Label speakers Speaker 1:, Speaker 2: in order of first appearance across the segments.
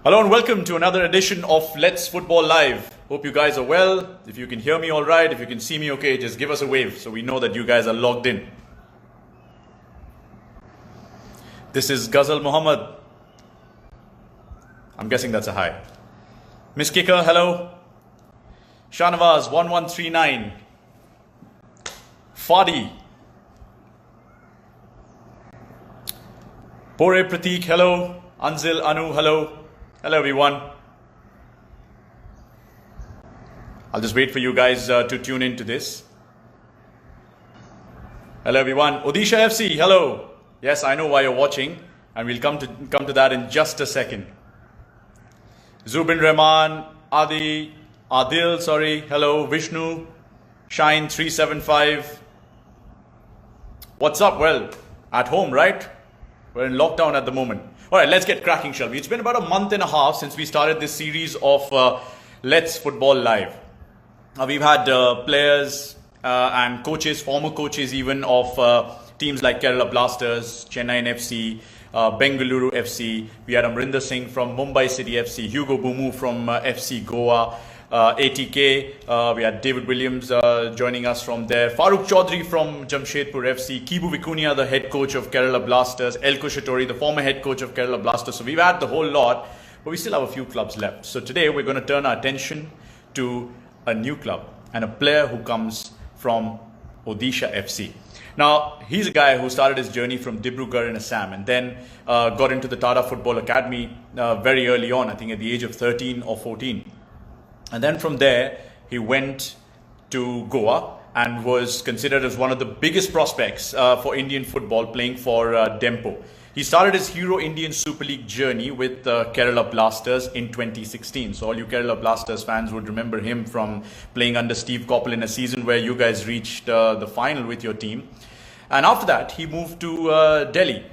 Speaker 1: Hello and welcome to another edition of Let's Football Live. Hope you guys are well. If you can hear me all right, if you can see me okay, just give us a wave so we know that you guys are logged in. This is Ghazal Muhammad. I'm guessing that's a hi. Miss Kicker, hello. Shanavaz 1139. Fadi. Pore Pratik, hello. Anzil Anu, hello. Hello everyone. I'll just wait for you guys to tune into this. Hello everyone. Odisha FC, hello. Yes, I know why you're watching, and we'll come to that in just a second. Zubin Rahman, Adil, hello. Vishnu, Shine 375. What's up? Well, at home, right? We're in lockdown at the moment. All right, let's get cracking, shall we? It's been about a month and a half since we started this series of Let's Football Live. We've had players and coaches, former coaches even, of teams like Kerala Blasters, Chennaiyin FC, Bengaluru FC. We had Amrinder Singh from Mumbai City FC, Hugo Bumu from FC Goa, ATK. We had David Williams joining us from there. Farooq Chaudhary from Jamshedpur FC. Kibu Vikunia, the head coach of Kerala Blasters. Elko Shatori, the former head coach of Kerala Blasters. So we've had the whole lot, but we still have a few clubs left. So today we're going to turn our attention to a new club and a player who comes from Odisha FC. Now, he's a guy who started his journey from Dibrugarh in Assam and then got into the Tata Football Academy very early on, I think at the age of 13 or 14. And then from there, he went to Goa and was considered as one of the biggest prospects for Indian football, playing for Dempo. He started his Hero Indian Super League journey with Kerala Blasters in 2016. So all you Kerala Blasters fans would remember him from playing under Steve Coppell in a season where you guys reached the final with your team. And after that, he moved to Delhi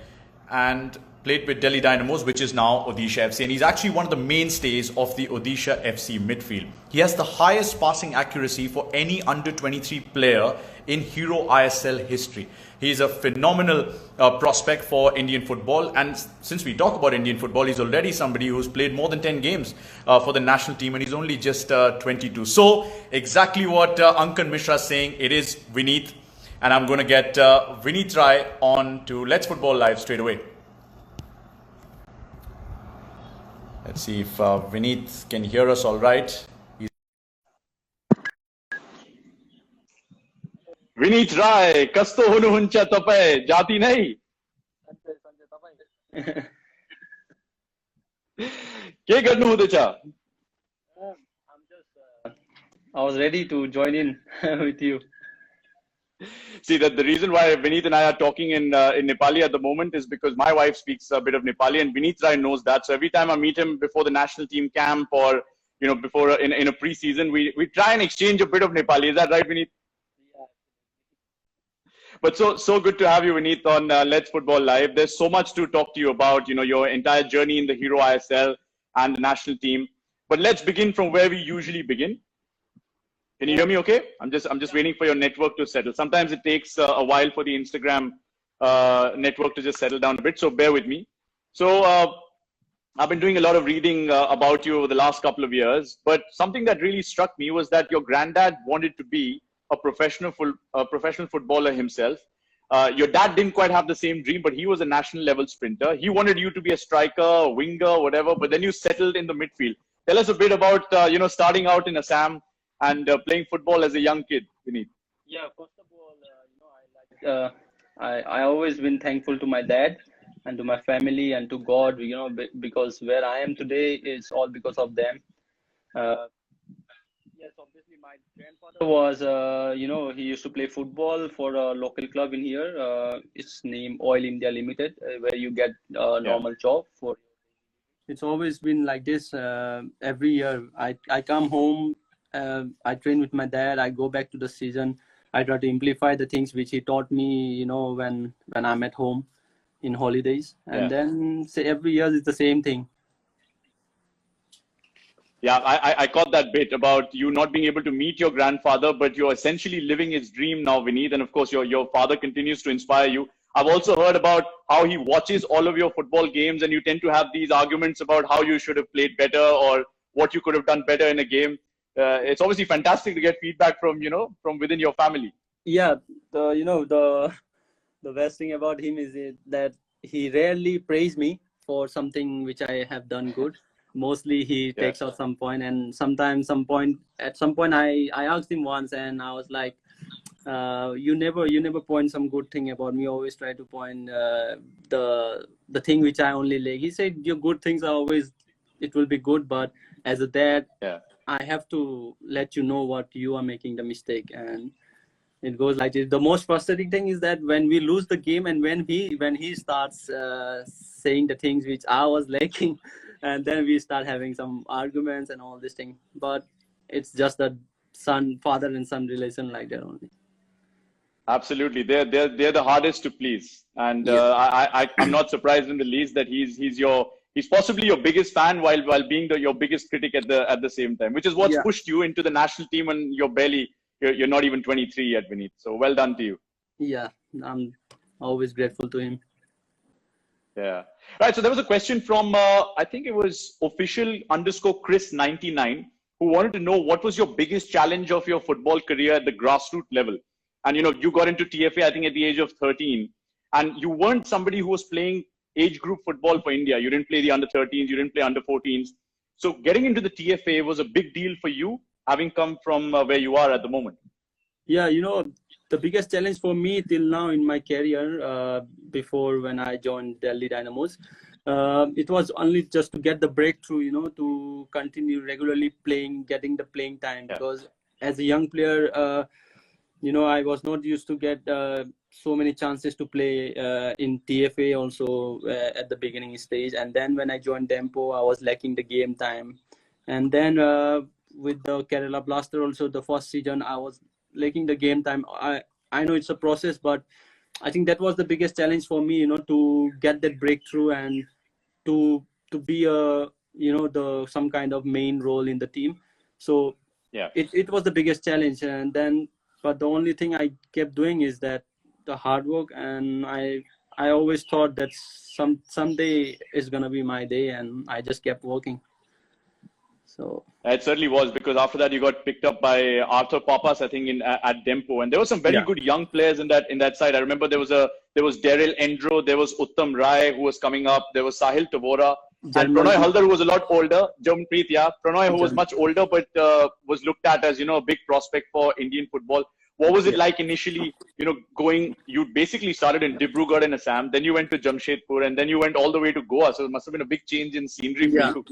Speaker 1: and played with Delhi Dynamos, which is now Odisha FC. And he's actually one of the mainstays of the Odisha FC midfield. He has the highest passing accuracy for any under-23 player in Hero ISL history. He's a phenomenal prospect for Indian football. And since we talk about Indian football, he's already somebody who's played more than 10 games for the national team, and he's only just 22. So exactly what Ankan Mishra is saying, it is Vinit. And I'm going to get Vinit Rai on to Let's Football Live straight away. Let's see if Vinit can hear us all right.
Speaker 2: Vinit Rai, kasto hunu huncha tapai, jati nahi. Ke karnu hudecha?
Speaker 3: I was ready to join in with you.
Speaker 2: See, that the reason why Vinit and I are talking in Nepali at the moment is because my wife speaks a bit of Nepali, and Vinit Rai knows that. So every time I meet him before the national team camp or before in a pre-season, we try and exchange a bit of Nepali. Is that right, Vinit?
Speaker 3: Yeah.
Speaker 2: But so good to have you, Vinit, on Let's Football Live. There's so much to talk to you about. Your entire journey in the Hero ISL and the national team. But let's begin from where we usually begin. Can you hear me okay? I'm just waiting for your network to settle. Sometimes it takes a while for the Instagram network to just settle down a bit, so bear with me. So I've been doing a lot of reading about you over the last couple of years, but something that really struck me was that your granddad wanted to be a professional footballer himself. Your dad didn't quite have the same dream, but he was a national level sprinter. He wanted you to be a striker, a winger, whatever, but then you settled in the midfield. Tell us a bit about starting out in Assam and playing football as a young kid, Vinit.
Speaker 3: Yeah, first of all, I always been thankful to my dad and to my family and to God, because where I am today is all because of them. Yes, obviously my grandfather was, he used to play football for a local club in here. It's named Oil India Limited, where you get a normal job for. It's always been like this. Every year I come home. I train with my dad. I go back to the season. I try to amplify the things which he taught me, when I'm at home in holidays. And then every year it's the same thing.
Speaker 2: Yeah, I caught that bit about you not being able to meet your grandfather, but you're essentially living his dream now, Vinit. And of course, your father continues to inspire you. I've also heard about how he watches all of your football games, and you tend to have these arguments about how you should have played better or what you could have done better in a game. It's obviously fantastic to get feedback from from within your family.
Speaker 3: Yeah, the best thing about him is that he rarely praise me for something which I have done good. Mostly he
Speaker 2: Yeah.
Speaker 3: takes out some point, and sometimes at some point I asked him once, and I was like, you never point some good thing about me. You always try to point the thing which I only like. He said your good things are always, it will be good, but as a dad,
Speaker 2: Yeah.
Speaker 3: I have to let you know what you are making the mistake. And it goes like this. The most frustrating thing is that when we lose the game, and when he starts saying the things which I was lacking, and then we start having some arguments and all this thing. But it's just a father and son relation like that only.
Speaker 2: Absolutely, they're the hardest to please, and I'm not surprised in the least that he's possibly your biggest fan while being your biggest critic at the same time, which is what's pushed you into the national team, and you're not even 23 yet, Vinit. So well done to you.
Speaker 3: Yeah, I'm always grateful to him.
Speaker 2: Yeah. Right. So there was a question from I think it was official_Chris99 who wanted to know what was your biggest challenge of your football career at the grassroots level. And you got into TFA I think at the age of 13, and you weren't somebody who was playing age group football for India. You didn't play the under 13s, you didn't play under 14s. So getting into the TFA was a big deal for you, having come from where you are at the moment.
Speaker 3: Yeah, the biggest challenge for me till now in my career, before when I joined Delhi Dynamos, it was only just to get the breakthrough, to continue regularly playing, getting the playing time.
Speaker 2: Yeah.
Speaker 3: Because as a young player, I was not used to get so many chances to play in TFA also at the beginning stage. And then when I joined Dempo, I was lacking the game time. And then with the Kerala Blaster also, the first season, I was lacking the game time. I know it's a process, but I think that was the biggest challenge for me, to get that breakthrough and to be some kind of main role in the team. So
Speaker 2: yeah,
Speaker 3: it was the biggest challenge. And then, but the only thing I kept doing is that the hard work, and I always thought that someday is gonna be my day, and I just kept working. So
Speaker 2: it certainly was, because after that you got picked up by Arthur Papas, I think, at Dempo, and there were some very good young players in that side. I remember there was Daryl Endro, there was Uttam Rai who was coming up, there was Sahil Tavora, and Pranoy Haldar, who was a lot older. Jarmanpreet, Pranoy, who was much older but was looked at as a big prospect for Indian football. What was it like initially? You basically started in Dibrugarh in Assam, then you went to Jamshedpur, and then you went all the way to Goa. So it must have been a big change in scenery for you.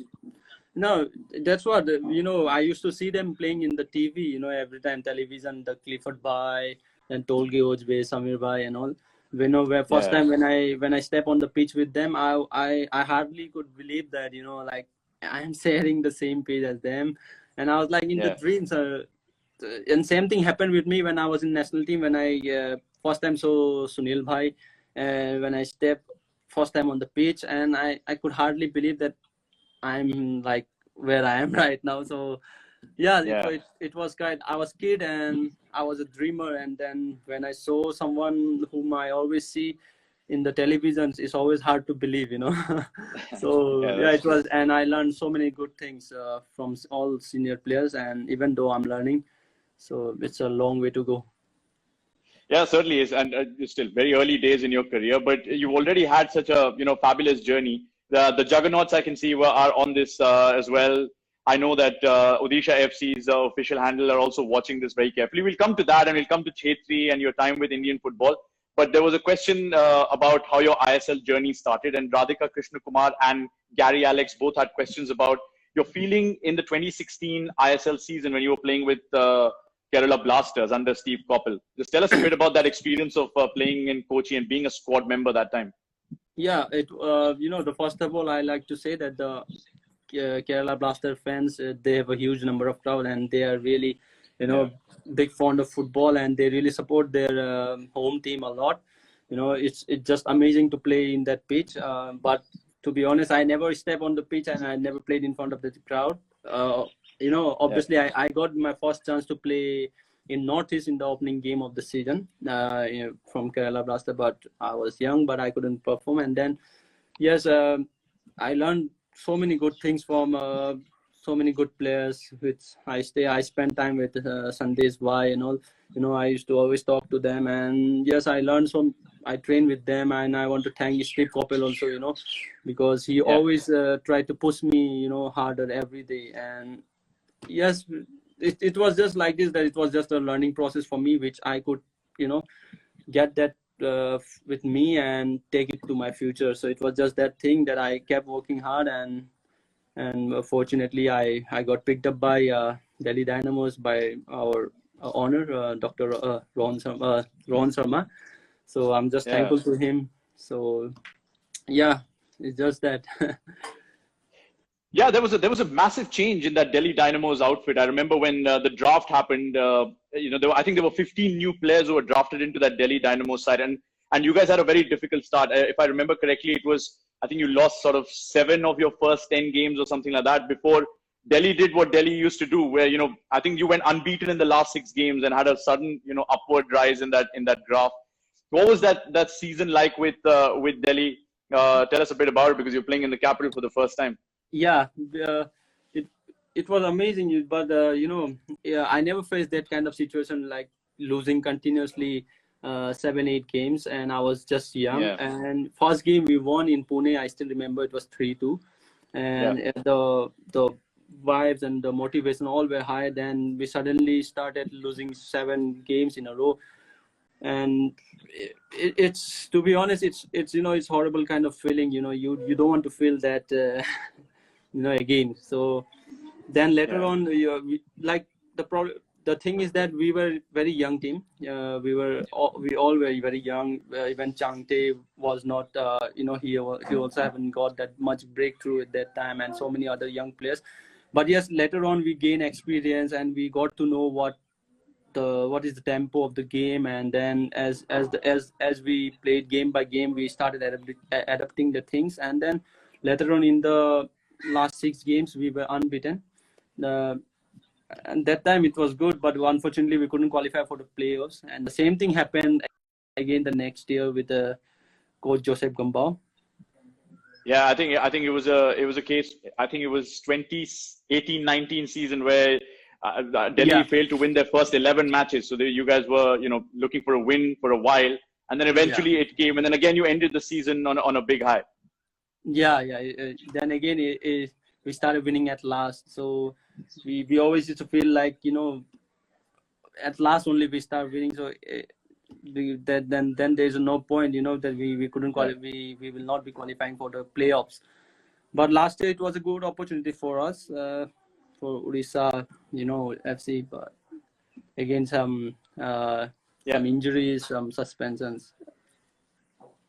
Speaker 3: No, that's what, I used to see them playing in the TV, every time television, the Clifford Bhai and Tolge Ojbe, Samir Bhai and all. Where first time when I step on the pitch with them, I hardly could believe that, like I'm sharing the same pitch as them. And I was like in the dreams. And same thing happened with me when I was in national team, when I first time saw Sunil Bhai, when I stepped first time on the pitch, and I could hardly believe that I'm like where I am right now. So it was kind. I was kid and I was a dreamer, and then when I saw someone whom I always see in the televisions, it's always hard to believe, So it was, and I learned so many good things from all senior players, and even though I'm learning, so it's a long way to go.
Speaker 2: Yeah, certainly is, and it's still very early days in your career, but you've already had such a fabulous journey. The juggernauts I can see are on this as well. I know that Odisha FC's official handle are also watching this very carefully. We'll come to that, and we'll come to Chetri and your time with Indian football. But there was a question about how your ISL journey started, and Radhika Krishnakumar and Gary Alex both had questions about your feeling in the 2016 ISL season when you were playing with Kerala Blasters under Steve Coppell. Just tell us a bit about that experience of playing in Kochi and being a squad member that time.
Speaker 3: Yeah, the first of all, I like to say that the Kerala Blaster fans, they have a huge number of crowd, and they are really, big fond of football, and they really support their home team a lot. It's just amazing to play in that pitch. But to be honest, I never step on the pitch, and I never played in front of the crowd. Obviously I got my first chance to play in Northeast in the opening game of the season from Kerala Blaster, but I was young, but I couldn't perform. And then, yes, I learned so many good things from so many good players. Which I spent time with Sandesh Vai and all. I used to always talk to them, and yes, I learned some. I trained with them, and I want to thank Steve Coppell also, because he always tried to push me, harder every day. And yes, it was just like this, that it was just a learning process for me, which I could, get that with me and take it to my future. So it was just that thing that I kept working hard, and fortunately I got picked up by Delhi Dynamos by our owner, Dr. Ron Sharma. So I'm just thankful to him. So yeah, it's just that.
Speaker 2: Yeah, there was a massive change in that Delhi Dynamos outfit. I remember when the draft happened. I think there were 15 new players who were drafted into that Delhi Dynamo side, and you guys had a very difficult start. If I remember correctly, I think you lost sort of 7 of your first 10 games or something like that before Delhi did what Delhi used to do, where I think you went unbeaten in the last 6 games and had a sudden upward rise in that graph. What was that season like with Delhi? Tell us a bit about it, because you're playing in the capital for the first time.
Speaker 3: Yeah, it was amazing, but I never faced that kind of situation, like losing continuously 7-8 games, and I was just young.
Speaker 2: Yeah.
Speaker 3: And first game we won in Pune, I still remember, it was 3-2, and the vibes and the motivation all were high. Then we suddenly started losing 7 games in a row, and it's, to be honest, it's horrible kind of feeling. You don't want to feel that again. So then later on, the thing is that we were very young team. We all were very young. Even Changte was not, he also haven't got that much breakthrough at that time, and so many other young players. But yes, later on we gained experience, and we got to know what is the tempo of the game. And then as we played game by game, we started adapting the things. And then later on in the last 6 games we were unbeaten. And that time it was good, but unfortunately we couldn't qualify for the playoffs. And the same thing happened again the next year with coach Joseph Gumbau.
Speaker 2: Yeah, I think it was a case. I think it was 2018-19 season where Delhi failed to win their first 11 matches. So you guys were looking for a win for a while, and then eventually it came, and then again you ended the season on a big high.
Speaker 3: Then again we started winning at last. So we always used to feel like at last only we start winning. So then there's no point that we couldn't qualify. We will not be qualifying for the playoffs. But last year it was a good opportunity for us, for Odisha FC. But again some injuries, some suspensions.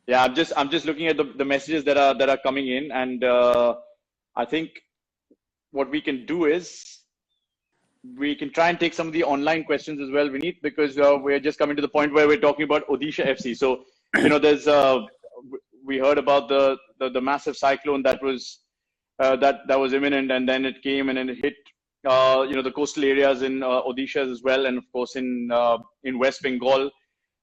Speaker 2: Yeah, I'm just looking at the messages that are coming in, and I think what we can do is we can try and take some of the online questions as well, Vinit, because we're just coming to the point where we're talking about Odisha FC. So there's we heard about the massive cyclone that was imminent, and then it came and then it hit the coastal areas in Odisha as well, and of course in West Bengal.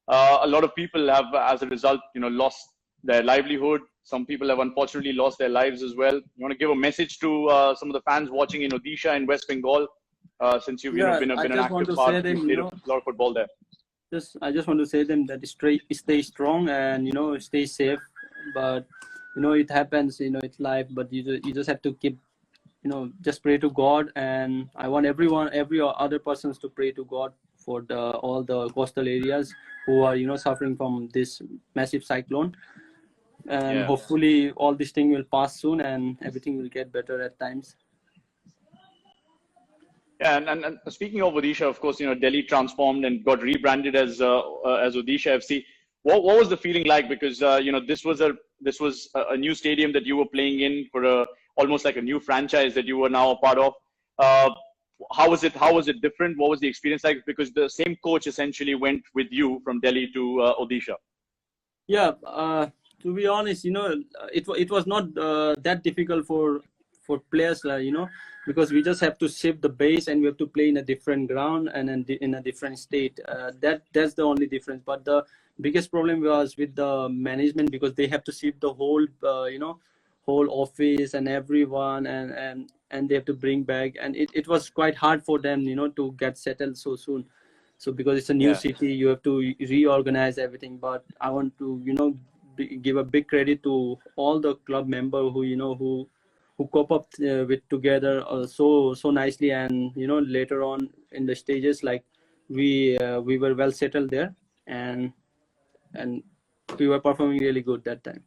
Speaker 2: A lot of people have, as a result, lost their livelihood. Some people have unfortunately lost their lives as well. You want to give a message to some of the fans watching in Odisha and West Bengal, since you've been an active part, you played a lot of football there.
Speaker 3: I just want to say them that stay strong and stay safe. But it happens. It's life. But you just have to keep just pray to God. And I want every other persons to pray to God for all the coastal areas who are suffering from this massive cyclone. And hopefully all this thing will pass soon and everything will get better at times.
Speaker 2: Yeah, and speaking of Odisha, of course, Delhi transformed and got rebranded as Odisha FC. What was the feeling like? Because this was a new stadium that you were playing in for almost like a new franchise that you were now a part of. How was it different? What was the experience like? Because the same coach essentially went with you from Delhi to Odisha.
Speaker 3: Yeah, to be honest, it was not that difficult for for players, because we just have to shift the base and we have to play in a different ground and in a different state. That's the only difference. But the biggest problem was with the management, because they have to shift the whole whole office and everyone, and they have to bring back, and it was quite hard for them to get settled so soon. So because it's a new city, you have to reorganize everything. But I want to give a big credit to all the club member who cope up with together so nicely, and later on in the stages, like we were well settled there, and we were performing really good that time.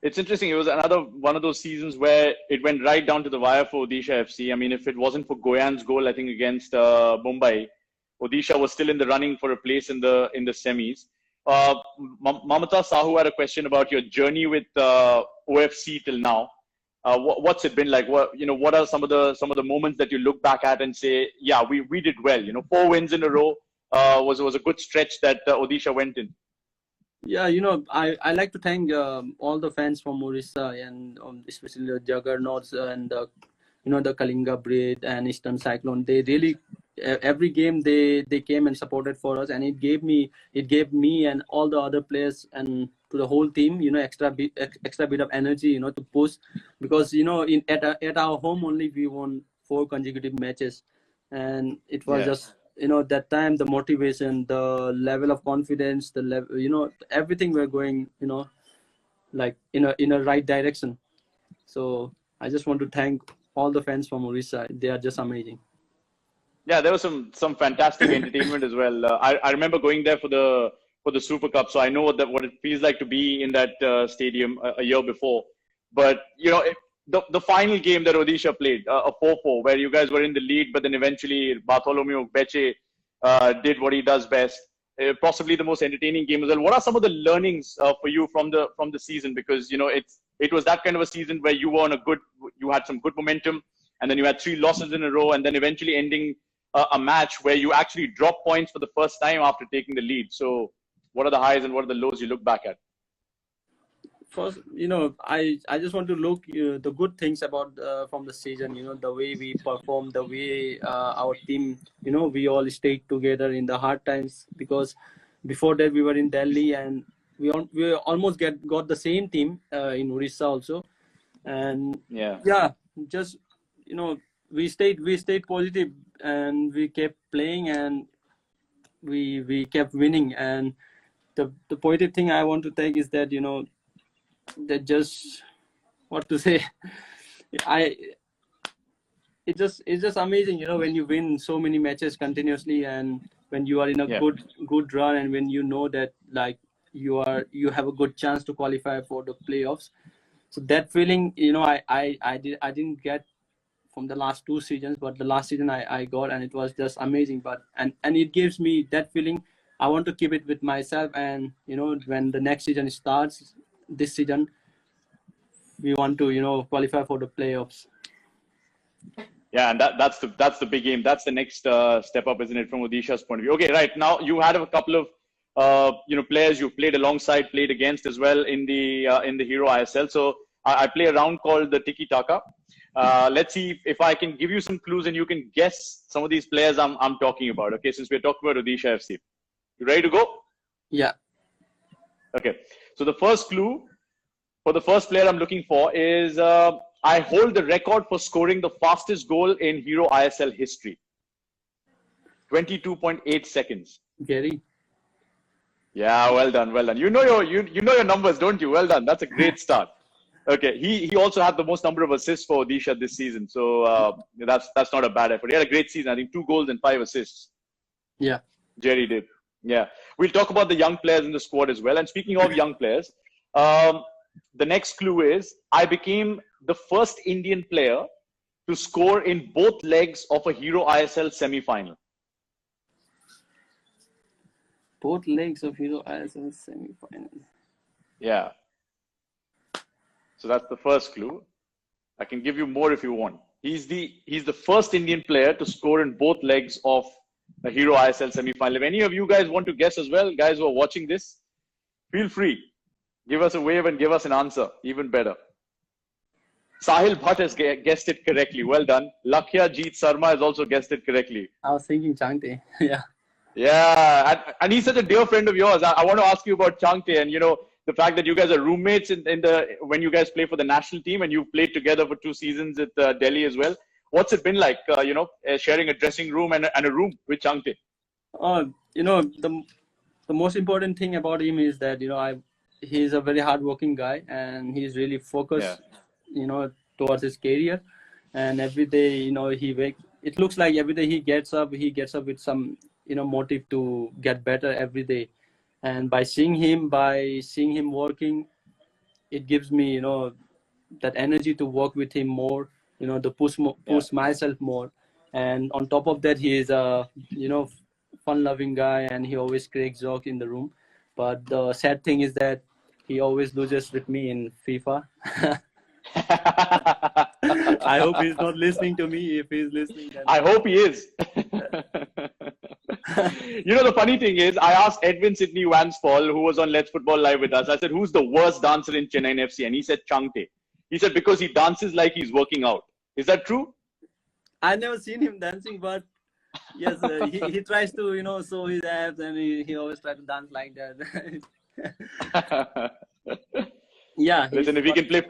Speaker 2: It's interesting. It was another one of those seasons where it went right down to the wire for Odisha FC. I mean, if it wasn't for Goyan's goal, I think against Mumbai, Odisha was still in the running for a place in the semis. Mamata Sahu had a question about your journey with OFC till now. What's it been like? What are some of the moments that you look back at and say, yeah, we did well. 4 wins in a row was a good stretch that Odisha went in.
Speaker 3: Yeah, I like to thank all the fans from Odisha, and especially the Juggernauts and the Kalinga Breed and Eastern Cyclone. They really, every game they came and supported for us, and it gave me and all the other players and to the whole team extra bit of energy to push, because at our home only we won 4 consecutive matches, and it was just that time, the motivation, the level of confidence, the level, everything we're going, like in a right direction. So I just want to thank all the fans from Odisha. They are just amazing.
Speaker 2: Yeah, there was some fantastic entertainment as well. I remember going there for the Super Cup, so I know what it feels like to be in that stadium a year before. But the final game that Odisha played, a 4-4, where you guys were in the lead, but then eventually Bartholomew Beche did what he does best. Possibly the most entertaining game as well. What are some of the learnings for you from the season? Because it was that kind of a season where you were you had some good momentum, and then you had 3 losses in a row, and then eventually ending a match where you actually dropped points for the first time after taking the lead. So what are the highs and what are the lows you look back at?
Speaker 3: First, I just want to look the good things about from the season. The way we performed, the way our team, we all stayed together in the hard times. Because before that we were in Delhi, and we almost got the same team in Odisha also, and just we stayed positive, and we kept playing, and we kept winning. And the positive thing I want to take is that that just what to say it's just amazing when you win so many matches continuously, and when you are in a good run, and when that like you have a good chance to qualify for the playoffs. So that feeling I didn't get from the last 2 seasons, but the last season I got, and it was just amazing. But and it gives me that feeling. I want to keep it with myself, and when the next season starts, this season we want to qualify for the playoffs.
Speaker 2: Yeah, and that's the big game. That's the next step up, isn't it, from Odisha's point of view? Okay, right now you had a couple of players you played alongside, played against as well in the Hero ISL. So I play a round called the Tiki Taka. Let's see if I can give you some clues and you can guess some of these players I'm talking about. Okay, since we're talking about Odisha FC, you ready to go?
Speaker 3: Yeah.
Speaker 2: Okay. So the first clue for the first player I'm looking for is I hold the record for scoring the fastest goal in Hero ISL history. 22.8 seconds.
Speaker 3: Gary.
Speaker 2: Yeah, well done, well done. You know your numbers, don't you? Well done. That's a great start. Okay, he also had the most number of assists for Odisha this season, so that's not a bad effort. He had a great season. I think 2 goals and 5 assists.
Speaker 3: Yeah,
Speaker 2: Jerry did. Yeah, we'll talk about the young players in the squad as well. And speaking of young players, the next clue is I became the first Indian player to score in both legs of a Hero ISL semi-final.
Speaker 3: Both legs of Hero ISL semi-final.
Speaker 2: Yeah. So that's the first clue. I can give you more if you want. He's the first Indian player to score in both legs of a Hero ISL semi-final. If any of you guys want to guess as well, guys who are watching this, feel free. Give us a wave and give us an answer. Even better. Sahil Bhatt has guessed it correctly. Well done. Lakhya Jeet Sarma has also guessed it correctly.
Speaker 3: I was thinking Changte. Yeah.
Speaker 2: Yeah, and he's such a dear friend of yours. I want to ask you about Changte and the fact that you guys are roommates when you guys play for the national team and you've played together for 2 seasons at Delhi as well. What's it been like, sharing a dressing room and a room with Changte?
Speaker 3: The most important thing about him is that he's a very hardworking guy and he's really focused, towards his career. And every day, it looks like every day he gets up with some, motive to get better every day. And by seeing him working, it gives me, that energy to work with him more, to push myself more. And on top of that, he is a, fun-loving guy and he always cracks jokes in the room. But the sad thing is that he always loses with me in FIFA. I hope he's not listening to me. If he's listening, then
Speaker 2: I hope he is. The funny thing is, I asked Edwin Sidney Wansfall, who was on Let's Football Live with us, I said, who's the worst dancer in Chennaiyin FC? And he said, Changte. He said, because he dances like he's working out. Is that true?
Speaker 3: I've never seen him dancing, but yes, he tries to, show his abs and he always tries to dance like that. Yeah.
Speaker 2: Listen, if he can play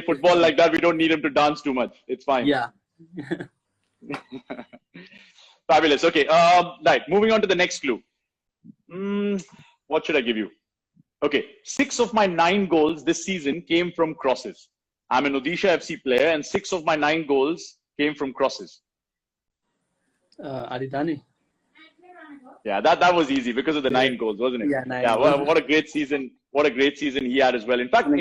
Speaker 2: football like that, we don't need him to dance too much. It's fine.
Speaker 3: Yeah.
Speaker 2: Fabulous. Okay. Right. Moving on to the next clue. What should I give you? Okay. 6 of my 9 goals this season came from crosses. I'm an Odisha FC player and 6 of my 9 goals came from crosses.
Speaker 3: Aridane.
Speaker 2: Yeah, that was easy because of the 9 goals, wasn't it?
Speaker 3: Yeah, 9
Speaker 2: yeah.
Speaker 3: goals.
Speaker 2: What a great season! What a great season he had as well. In fact, I'll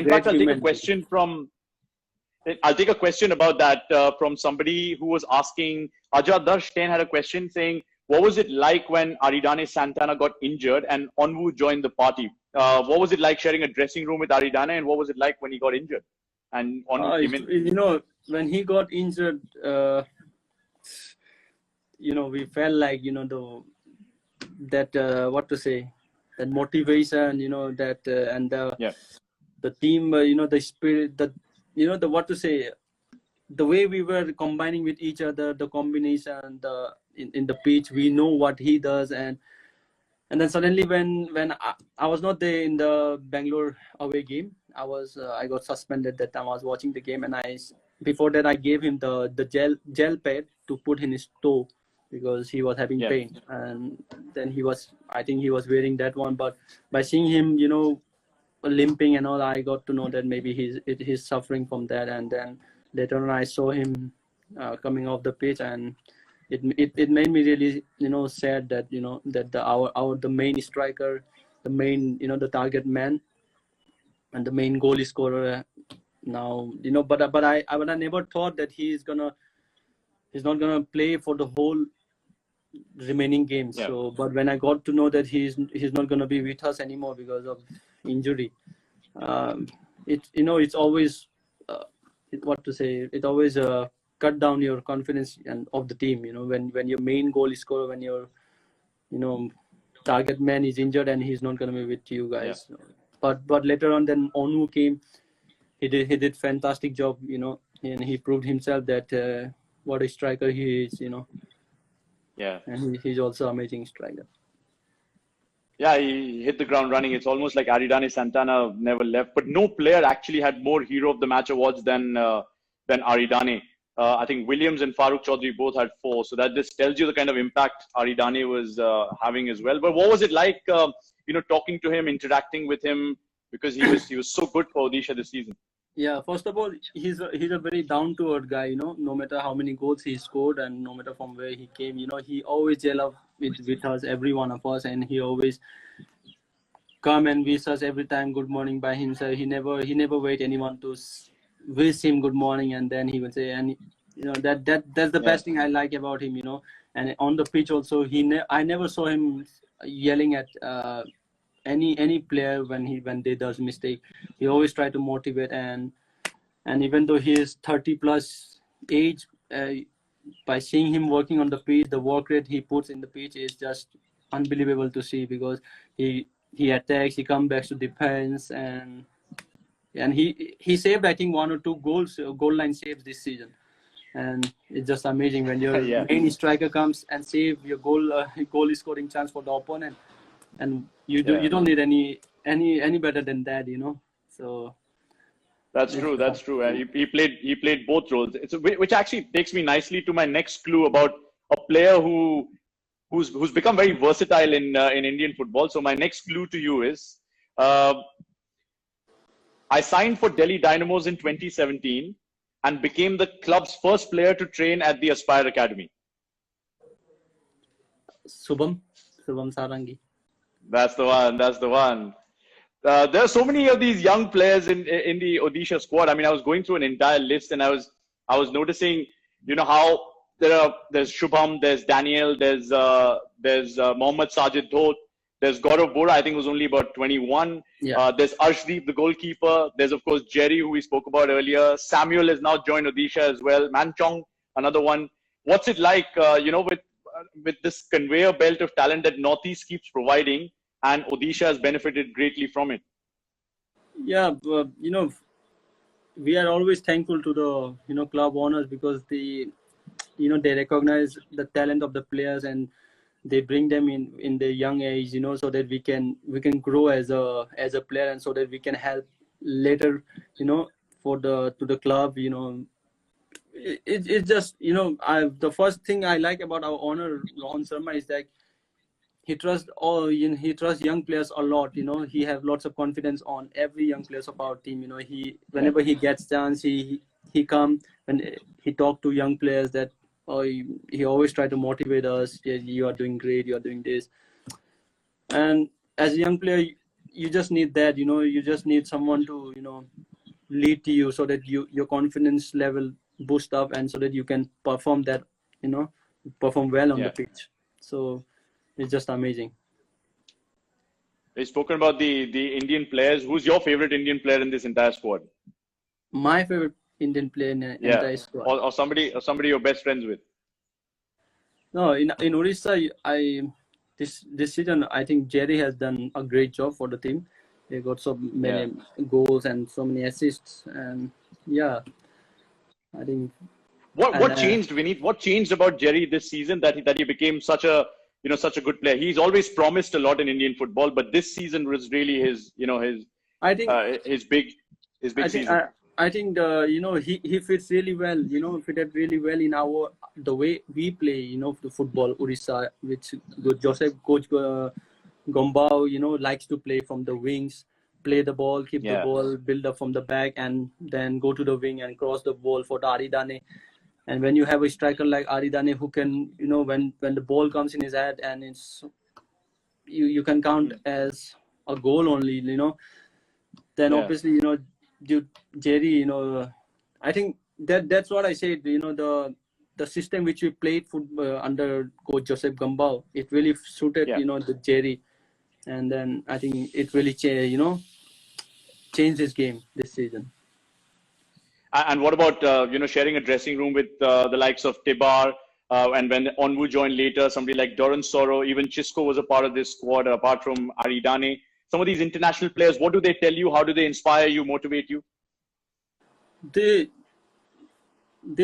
Speaker 2: take a question about that from somebody who was asking. Ajadarsh 10 had a question saying, "What was it like when Aridane Santana got injured and Onwu joined the party? What was it like sharing a dressing room with Aridane, and what was it like when he got injured?" And Onwu came in.
Speaker 3: When he got injured, we felt like that motivation, and the team, the spirit, the way we were combining with each other, the combination, in the pitch, we know what he does, and then suddenly when I was not there in the Bangalore away game, I got suspended that time. I was watching the game, and before that I gave him the gel pad to put in his toe because he was having pain, and then I think he was wearing that one. But by seeing him, limping and all, I got to know that maybe he's suffering from that. And then later on, I saw him coming off the pitch, and it made me really sad that that the main striker, the main the target man, and the main goal scorer now but I never thought that he's not gonna play for the whole remaining games. So but when I got to know that he's not gonna be with us anymore because of injury, it's always it always cut down your confidence and of the team, when your main goal scorer, when your target man is injured and he's not gonna be with you guys. But later on, then Onwu came. He did fantastic job, and he proved himself that what a striker he is,
Speaker 2: Yeah.
Speaker 3: And he's also amazing striker.
Speaker 2: Yeah, he hit the ground running. It's almost like Aridane Santana never left. But no player actually had more Hero of the Match awards than Aridane. I think Williams and Farooq Chaudhary both had 4. So that just tells you the kind of impact Aridane was having as well. But what was it like, talking to him, interacting with him? Because he was so good for Odisha this season.
Speaker 3: Yeah, first of all, he's a very down-to-earth guy. No matter how many goals he scored and no matter from where he came, he always gel up with us, every one of us, and he always come and wish us every time good morning by himself. He never wait anyone to wish him good morning, and then he will say, and that's the best thing I like about him. And on the pitch also, I never saw him yelling at any player when they does mistake. He always try to motivate, and even though he is 30 plus age, by seeing him working on the pitch, the work rate he puts in the pitch is just unbelievable to see, because he attacks, he comes back to defense, and And he saved, I think, 1 or 2 goals, goal line saves this season. And it's just amazing when your
Speaker 2: Yeah.
Speaker 3: main striker comes and save your goal is scoring chance for the opponent, and you don't need any better than that, So
Speaker 2: That's true. That's true. And he played both roles. Which actually takes me nicely to my next clue about a player who's become very versatile in Indian football. So my next clue to you is, I signed for Delhi Dynamos in 2017 and became the club's first player to train at the Aspire Academy.
Speaker 3: Subham Sarangi.
Speaker 2: That's the one. That's the one. There are so many of these young players in the Odisha squad. I mean, I was going through an entire list, and I was noticing, how there's Shubham, there's Daniel, there's Mohammad Sajid Dhot, there's Gaurav Bora, I think was only about 21.
Speaker 3: Yeah.
Speaker 2: There's Arshdeep, the goalkeeper. There's of course Jerry, who we spoke about earlier. Samuel has now joined Odisha as well. Manchong, another one. What's it like, with this conveyor belt of talent that Northeast keeps providing, and Odisha has benefited greatly from it?
Speaker 3: Yeah, we are always thankful to the club owners, because they recognize the talent of the players and they bring them in the young age, so that we can grow as a player, and so that we can help later, to the club. It's just, the first thing I like about our owner Rohan Sharma is that he trusts young players a lot. He have lots of confidence on every young players of our team. Whenever he gets chance, he come and he talk to young players that, he always try to motivate us. Yeah, you are doing great. You are doing this. And as a young player, you just need that. You just need someone to lead to you, so that your confidence level boost up, and so that you can perform perform well on the pitch. So it's just amazing.
Speaker 2: We've spoken about the Indian players. Who's your favorite Indian player in this entire squad?
Speaker 3: My favorite Indian player in the entire squad.
Speaker 2: Or somebody you're best friends with.
Speaker 3: No, in Odisha, this season, I think Jerry has done a great job for the team. They got so many goals and so many assists, and I think.
Speaker 2: What changed, Vinit? What changed about Jerry this season that he became such a good player? He's always promised a lot in Indian football, but this season was really his big season.
Speaker 3: I think he fits really well. Fitted really well in the way we play. The football Odisha, which Coach Gombao likes to play from the wings, play the ball, keep the ball, build up from the back, and then go to the wing and cross the ball for the Aridane. And when you have a striker like Aridane who can, when the ball comes in his head and it's you can count as a goal only, then obviously Jerry, I think that's what I said. The system which we played under Coach Joseph Gambao, it really suited the Jerry, and then I think it really changed his game this season.
Speaker 2: And what about sharing a dressing room with the likes of Tibar, and when Onwu joined later, somebody like Doran Soro, even Chisco was a part of this squad, apart from Aridane. Some of these international players, what do they tell you? How do they inspire you, motivate you?
Speaker 3: They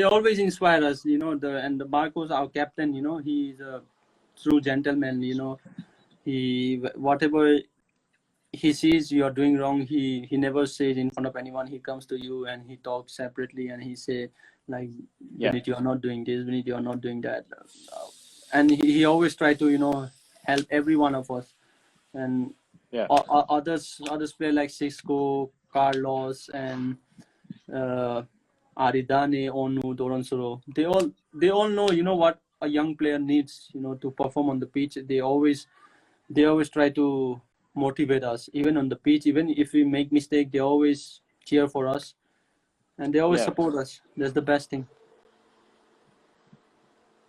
Speaker 3: always inspire us, and the Marcos, our captain, he's a true gentleman. Whatever he sees you are doing wrong, he never says in front of anyone. He comes to you and he talks separately, and he say like, Vinit, you are not doing this, Vinit, you are not doing that, and he always try to help every one of us. And others play like Cisco, Carlos, and Aridane, Onu, Doransoro. They all know what a young player needs to perform on the pitch. They always try to motivate us, even on the pitch. Even if we make mistake, they always cheer for us, and they always support us. That's the best thing.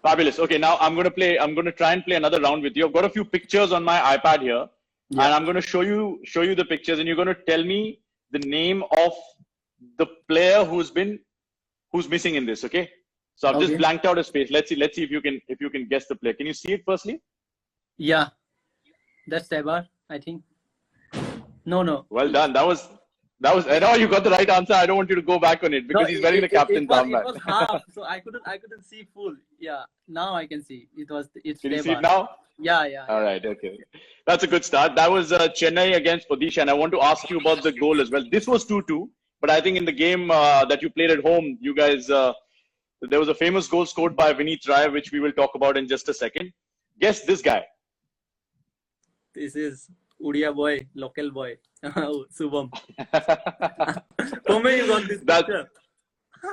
Speaker 2: Fabulous. Okay, now I'm going to try and play another round with you. I've got a few pictures on my iPad here, and I'm going to show you the pictures, and you're going to tell me the name of the player who's missing in this. Okay, so I've just blanked out a space. Let's see if you can guess the player. Can you see it firstly?
Speaker 3: Yeah, that's Tebar, I think. No.
Speaker 2: Well done. That That was. I know you got the right answer. I don't want you to go back on it because he's wearing the captain's armband.
Speaker 3: It was half, so I couldn't see full. Yeah, now I can see. It's.
Speaker 2: Can you see it now?
Speaker 3: Yeah.
Speaker 2: All right. Okay. That's a good start. That was Chennai against Odisha, and I want to ask you about the goal as well. This was 2-2, but I think in the game that you played at home, you guys, there was a famous goal scored by Vinit Rai, which we will talk about in just a second. Guess this guy.
Speaker 3: This is Udia boy, local boy, Subham. How many you got this picture?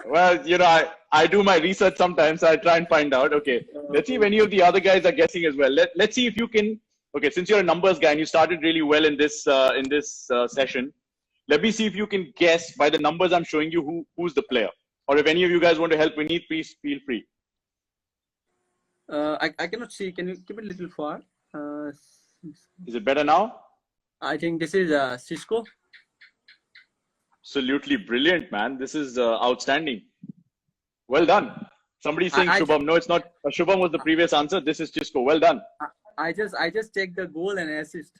Speaker 2: Well, you know, I do my research sometimes. I try and find out. Okay, let's see if any of the other guys are guessing as well. Let's see if you can. Okay, since you're a numbers guy and you started really well in this session, let me see if you can guess by the numbers I'm showing you who's the player. Or if any of you guys want to help Vinit, please feel free.
Speaker 3: I cannot see. Can you keep it a little far?
Speaker 2: Is it better now?
Speaker 3: I think this is Cisco.
Speaker 2: Absolutely brilliant, man. This is outstanding. Well done. Somebody's saying Shubham. No, it's not. Shubham was the previous answer. This is Cisco. Well done.
Speaker 3: I just checked the goal and assist.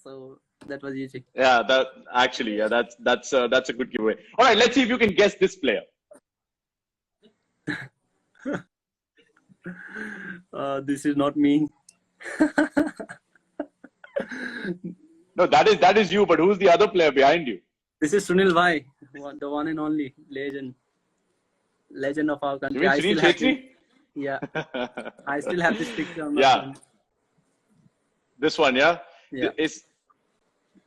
Speaker 3: So that was easy.
Speaker 2: Yeah, that's a good giveaway. All right, let's see if you can guess this player.
Speaker 3: This is not me.
Speaker 2: No, that is you. But who's the other player behind you?
Speaker 3: This is Sunil Bhai, the one and only legend of our country.
Speaker 2: You mean Sunil Chhetri?
Speaker 3: Yeah, I still have this picture on my phone.
Speaker 2: This one, yeah.
Speaker 3: Yeah.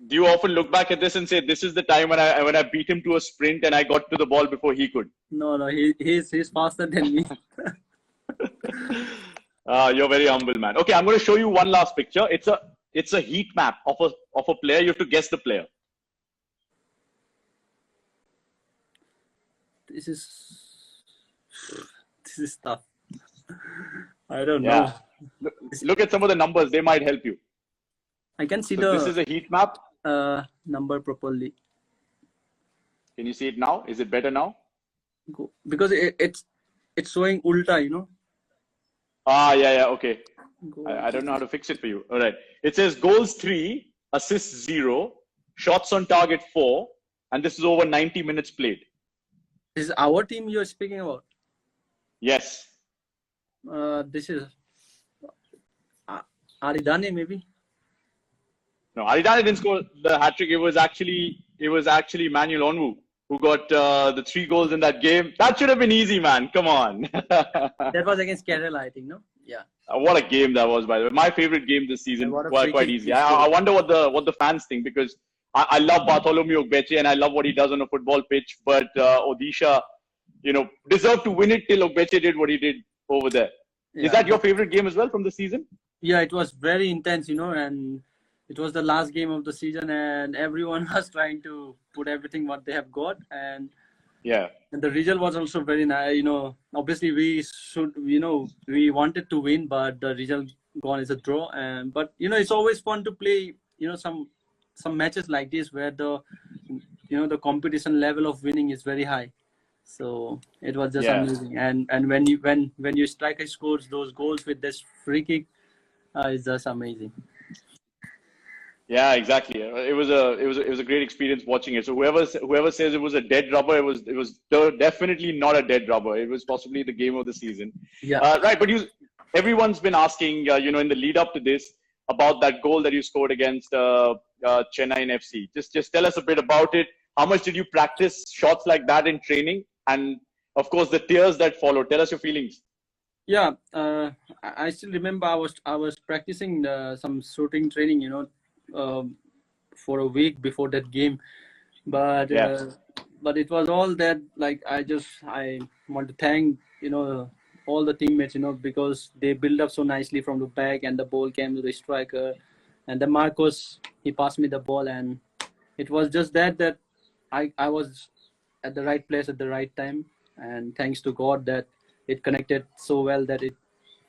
Speaker 2: Do you often look back at this and say, "This is the time when I beat him to a sprint and I got to the ball before he could"?
Speaker 3: No, he's faster than me.
Speaker 2: You're very humble, man. Okay, I'm going to show you one last picture. It's a heat map of a player. You have to guess the player.
Speaker 3: This is tough. I don't know.
Speaker 2: Look at some of the numbers. They might help you.
Speaker 3: I can see
Speaker 2: This is a heat map.
Speaker 3: Number properly.
Speaker 2: Can you see it now? Is it better now?
Speaker 3: Because it's showing ulta, you know.
Speaker 2: Yeah. Okay. I don't know how to fix it for you. All right. It says goals 3, assists 0, shots on target 4, and this is over 90 minutes played.
Speaker 3: This is our team you're speaking about?
Speaker 2: Yes.
Speaker 3: This is Aridane maybe?
Speaker 2: No, Aridane didn't score the hat-trick. It was actually Manuel Onwu who got the 3 goals in that game. That should have been easy, man. Come on.
Speaker 3: That was against Kerala, I think, no? Yeah.
Speaker 2: What a game that was, by the way. My favorite game this season. Quite easy. I wonder what the fans think, because I love Bartholomew Ogbeche and I love what he does on a football pitch. But Odisha, deserved to win it till Ogbeche did what he did over there. Yeah. Is that your favorite game as well from the season?
Speaker 3: Yeah, it was very intense, and it was the last game of the season and everyone was trying to put everything what they have got. And the result was also very nice. Obviously we wanted to win, but the result gone is a draw. But it's always fun to play, some matches like this where the competition level of winning is very high. So it was just amazing. And when you striker scores those goals with this free kick, it's just amazing.
Speaker 2: Yeah, exactly. It was a great experience watching it. So whoever says it was a dead rubber, it was definitely not a dead rubber. It was possibly the game of the season.
Speaker 3: Yeah.
Speaker 2: Right, but everyone's been asking, in the lead up to this, about that goal that you scored against Chennaiyin FC. Just tell us a bit about it. How much did you practice shots like that in training? And of course, the tears that followed. Tell us your feelings.
Speaker 3: Yeah, I still remember I was practicing some shooting training, for a week before that game, but it was all that, like, I want to thank all the teammates, because they build up so nicely from the back and the ball came to the striker, and then Marcos, he passed me the ball, and it was just that I was at the right place at the right time, and thanks to God that it connected so well that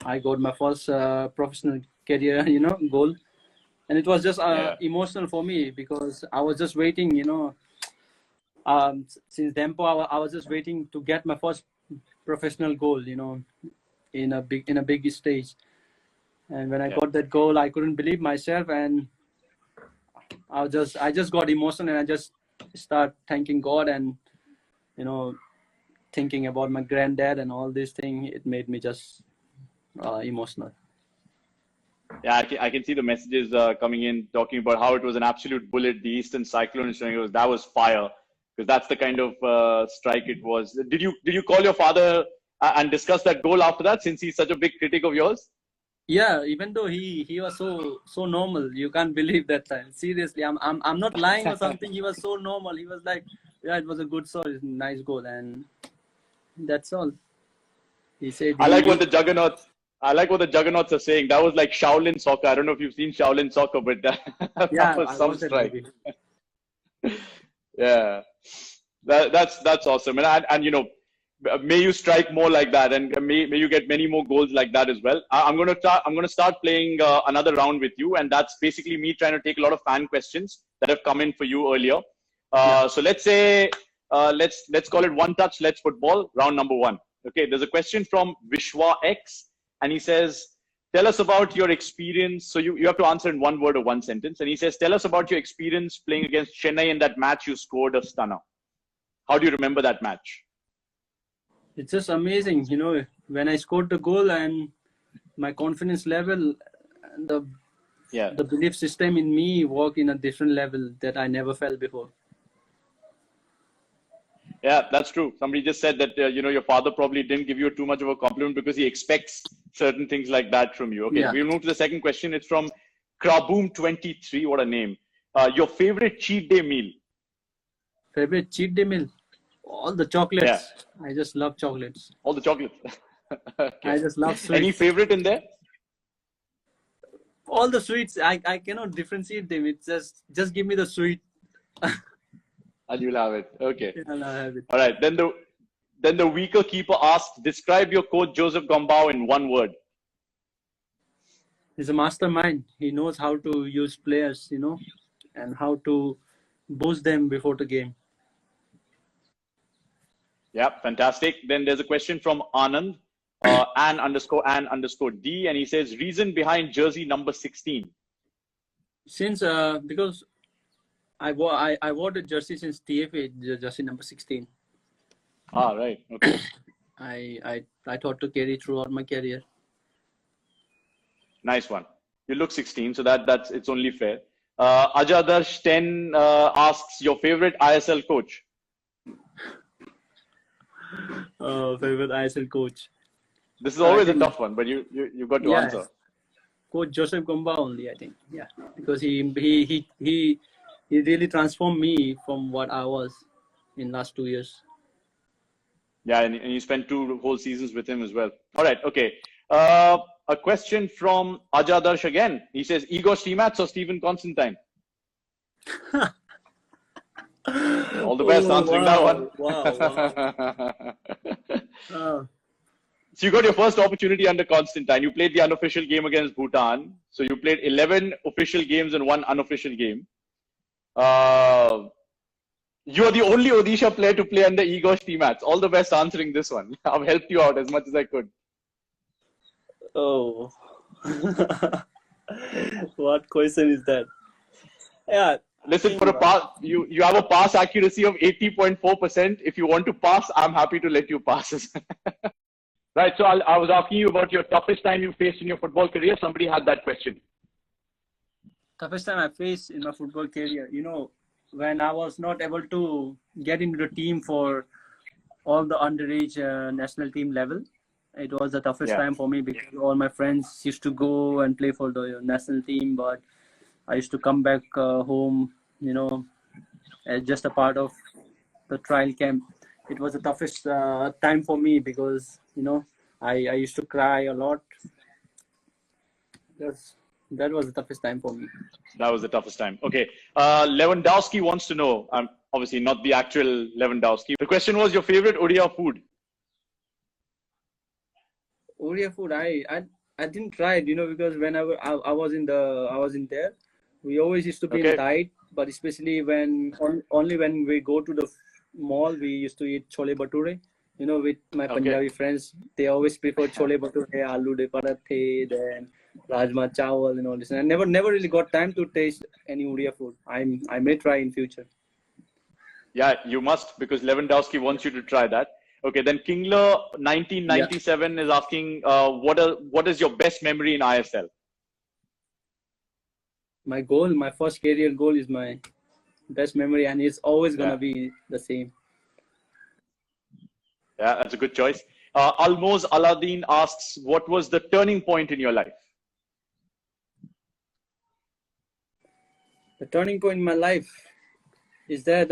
Speaker 3: I got my first professional career goal. And it was just emotional for me, because I was just waiting, since Dempo, I was just waiting to get my first professional goal, in a big stage. And when I got that goal, I couldn't believe myself, and I just got emotional, and I just start thanking God and, you know, thinking about my granddad and all these things, it made me just emotional.
Speaker 2: Yeah, I can see the messages coming in talking about how it was an absolute bullet. The Eastern Cyclone is showing that was fire, because that's the kind of strike it was. Did you call your father and discuss that goal after that, since he's such a big critic of yours?
Speaker 3: Yeah, even though he was so normal, you can't believe that time. Seriously, I'm not lying or something. He was so normal. He was like, yeah, it was a good shot, it's a nice goal, and that's all. He said
Speaker 2: I like what the Juggernauts. I like what the Juggernauts are saying. That was like Shaolin soccer. I don't know if you've seen Shaolin soccer, but that
Speaker 3: yeah,
Speaker 2: was
Speaker 3: I
Speaker 2: some
Speaker 3: watched that
Speaker 2: strike.
Speaker 3: movie.
Speaker 2: Yeah, that's awesome, and you know, may you strike more like that, and may you get many more goals like that as well. I'm gonna start playing another round with you, and that's basically me trying to take a lot of fan questions that have come in for you earlier. So let's say let's call it one touch. Let's football round number one. Okay, there's a question from Vishwa X, and he says, tell us about your experience. So you have to answer in one word or one sentence. And he says, tell us about your experience playing against Chennai in that match you scored a stunner. How do you remember that match?
Speaker 3: It's just amazing, you know, when I scored the goal and my confidence level, the the belief system in me worked in a different level that I never felt before.
Speaker 2: Yeah, that's true. Somebody just said that, you know, your father probably didn't give you too much of a compliment because he expects certain things like that from you. Okay,
Speaker 3: Yeah.
Speaker 2: we'll move to the second question. It's from Kraboom23. What a name. Your favorite cheat day meal?
Speaker 3: Favorite cheat day meal? All the chocolates.
Speaker 2: Yeah.
Speaker 3: I just love chocolates.
Speaker 2: All the chocolates. Okay.
Speaker 3: I just love sweets.
Speaker 2: Any favorite in there?
Speaker 3: All the sweets. I cannot differentiate them. It's just give me the sweet.
Speaker 2: And you'll have it. Okay.
Speaker 3: And I'll have it.
Speaker 2: All right. Then the weaker keeper asked, describe your coach Joseph Gombau in one word.
Speaker 3: He's a mastermind. He knows how to use players, you know, and how to boost them before the game.
Speaker 2: Yeah, fantastic. Then there's a question from Anand, An_D, and he says, reason behind jersey number 16.
Speaker 3: Since because I wore the jersey since TFA, jersey number 16.
Speaker 2: Ah, right. Okay.
Speaker 3: I thought to carry throughout my career.
Speaker 2: Nice one. You look 16, so that's it's only fair. Ajadarsh 10 asks, your favorite ISL coach?
Speaker 3: Favorite ISL coach?
Speaker 2: This is always a tough one, but you got to answer.
Speaker 3: Coach Joseph Gombau only, I think. Yeah, because he really transformed me from what I was in last 2 years.
Speaker 2: Yeah, and you spent 2 whole seasons with him as well. All right, okay. A question from Ajadarsh again. He says, Igor Stimac or Stephen Constantine? All the best answering that one.
Speaker 3: Wow.
Speaker 2: So you got your first opportunity under Constantine. You played the unofficial game against Bhutan. So you played 11 official games and 1 unofficial game. You are the only Odisha player to play under Igor Stimac. All the best answering this one. I've helped you out as much as I could.
Speaker 3: Oh. What question is that? Yeah.
Speaker 2: Listen, for a pass, you have a pass accuracy of 80.4%. If you want to pass, I'm happy to let you pass. Right. So I was asking you about your toughest time you faced in your football career. Somebody had that question.
Speaker 3: Toughest time I faced in my football career, you know, when I was not able to get into the team for all the underage national team level. It was the toughest time for me because all my friends used to go and play for the national team, but I used to come back home, you know, as just a part of the trial camp. It was the toughest time for me because, you know, I used to cry a lot. That was the toughest time for me.
Speaker 2: That was the toughest time. Okay. Lewandowski wants to know, obviously not the actual Lewandowski. The question was your favorite Odia food.
Speaker 3: Odia food, I didn't try it, you know, because whenever I was in there, we always used to be in diet, but especially only when we go to the mall, we used to eat chole bhature. You know, with my Punjabi friends, they always prefer chole bhature, aloo de parathe, then rajma chawal and all this. And I never really got time to taste any Odia food. I may try in future.
Speaker 2: Yeah, you must, because Lewandowski wants you to try that. Okay, then Kingler
Speaker 3: Yeah.
Speaker 2: 1997 is asking, what is your best memory in ISL?
Speaker 3: My first career goal is my best memory, and it's always gonna
Speaker 2: Yeah,
Speaker 3: be the same.
Speaker 2: yeah, that's a good choice. Almoz Aladdin asks, what was the turning point in your life?
Speaker 3: The turning point in my life is that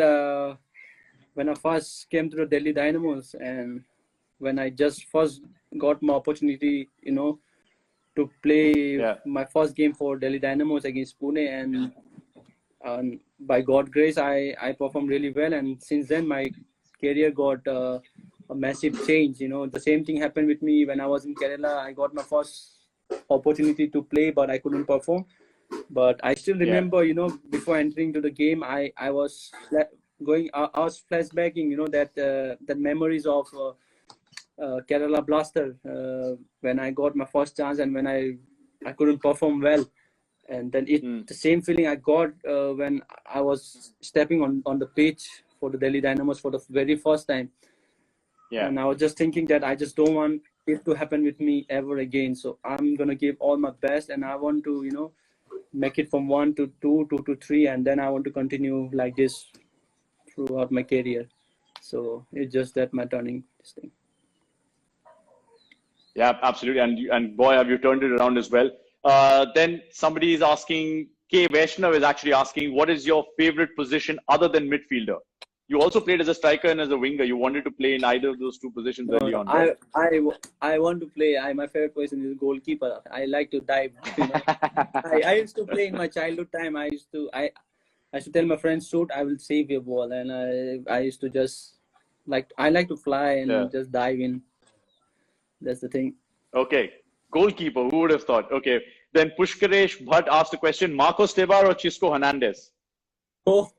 Speaker 3: when I first came to the Delhi Dynamos, and when I just first got my opportunity, to play
Speaker 2: Yeah,
Speaker 3: my first game for Delhi Dynamos against Pune, and by God grace, I performed really well, and since then my career got a massive change. The same thing happened with me when I was in Kerala. I got my first opportunity to play, but I couldn't perform. But I still
Speaker 2: yeah,
Speaker 3: remember, before entering to the game, I was I was flashbacking, that memories of Kerala Blaster, when I got my first chance and when I couldn't perform well. And then
Speaker 2: mm,
Speaker 3: the same feeling I got when I was stepping on the pitch for the Delhi Dynamos for the very first time.
Speaker 2: yeah.
Speaker 3: And I was just thinking that I just don't want it to happen with me ever again. So I'm gonna give all my best, and I want to, make it from 1 to 2, 2 to 3, and then I want to continue like this throughout my career. So it's just that my turning this thing.
Speaker 2: Yeah, absolutely. And boy, have you turned it around as well. Then somebody is asking, K. Vaishnav is actually asking, what is your favorite position other than midfielder? You also played as a striker and as a winger. You wanted to play in either of those two positions
Speaker 3: No,
Speaker 2: early
Speaker 3: no,
Speaker 2: on, right?
Speaker 3: I want to play. My favorite position is goalkeeper. I like to dive. I used to play in my childhood time. I used to tell my friends, shoot, I will save your ball, and I used to just I like to fly
Speaker 2: Yeah.
Speaker 3: and just dive in. That's the thing.
Speaker 2: Okay. Goalkeeper, who would have thought? Okay. Then Pushkaresh Bhatt asked a question, Marcos Tebar or Chisco Hernandez?
Speaker 3: Oh,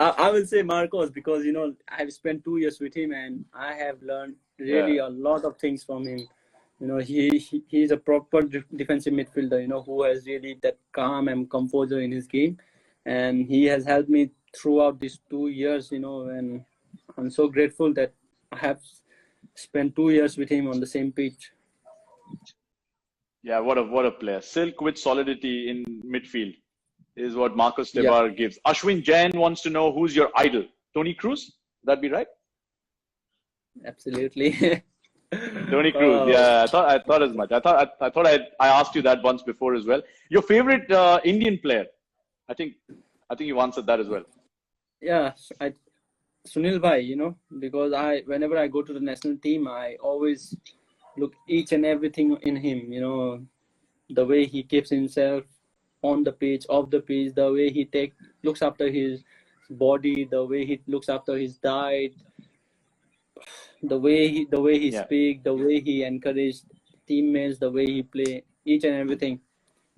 Speaker 3: I will say Marcos, because I've spent 2 years with him and I have learned
Speaker 2: Yeah.
Speaker 3: really a lot of things from him. He's a proper defensive midfielder. Who has really that calm and composure in his game, and he has helped me throughout these 2 years. And I'm so grateful that I have spent 2 years with him on the same pitch.
Speaker 2: Yeah, what a player. Silk with solidity in midfield is what Marcos
Speaker 3: Yeah,
Speaker 2: Tebar gives. Ashwin Jain wants to know who's your idol. Tony Cruz? Would that be right?
Speaker 3: absolutely.
Speaker 2: Tony Cruz.
Speaker 3: uh,
Speaker 2: Yeah, I thought as much. I asked you that once before as well. Your favorite Indian player? I think you answered that as well.
Speaker 3: yeah, Sunil Bhai, because whenever I go to the national team, I always look each and everything in him, the way he keeps himself on the pitch, off the pitch, the way he looks after his body, the way he looks after his diet, the way he
Speaker 2: Yeah.
Speaker 3: speak, the way he encouraged teammates, the way he play, each and everything,